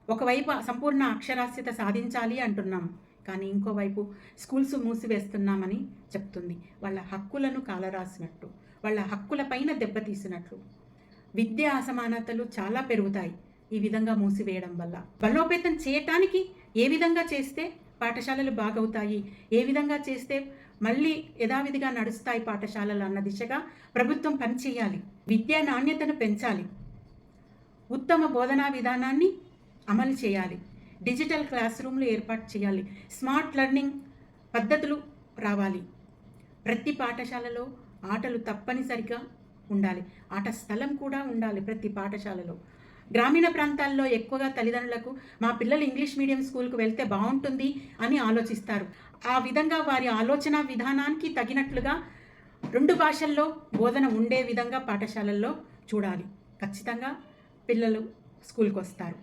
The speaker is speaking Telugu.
ఒకవైపు సంపూర్ణ అక్షరాస్యత సాధించాలి అంటున్నాం, కానీ ఇంకోవైపు స్కూల్స్ మూసివేస్తున్నామని చెప్తుంది. వాళ్ళ హక్కులను కాలరాసినట్టు, వాళ్ళ హక్కులపైన దెబ్బతీసినట్లు. విద్యా అసమానతలు చాలా పెరుగుతాయి ఈ విధంగా మూసివేయడం వల్ల. బలోపేతం చేయటానికి ఏ విధంగా చేస్తే పాఠశాలలు బాగవుతాయి, ఏ విధంగా చేస్తే మళ్ళీ యథావిధిగా నడుస్తాయి పాఠశాలలు అన్న దిశగా ప్రభుత్వం పనిచేయాలి. విద్యా నాణ్యతను పెంచాలి, ఉత్తమ బోధనా విధానాన్ని అమలు చేయాలి, డిజిటల్ క్లాస్ రూమ్లు ఏర్పాటు చేయాలి, స్మార్ట్ లెర్నింగ్ పద్ధతులు రావాలి. ప్రతి పాఠశాలలో ఆటలు తప్పనిసరిగా ఉండాలి, ఆట స్థలం కూడా ఉండాలి ప్రతి పాఠశాలలో. గ్రామీణ ప్రాంతాల్లో ఎక్కువగా తల్లిదండ్రులకు మా పిల్లలు ఇంగ్లీష్ మీడియం స్కూల్కి వెళ్తే బాగుంటుంది అని ఆలోచిస్తారు. ఆ విధంగా వారి ఆలోచన విధానానికి తగినట్లుగా 2 భాషల్లో బోధన ఉండే విధంగా పాఠశాలల్లో చూడాలి. ఖచ్చితంగా పిల్లలు స్కూల్కి వస్తారు.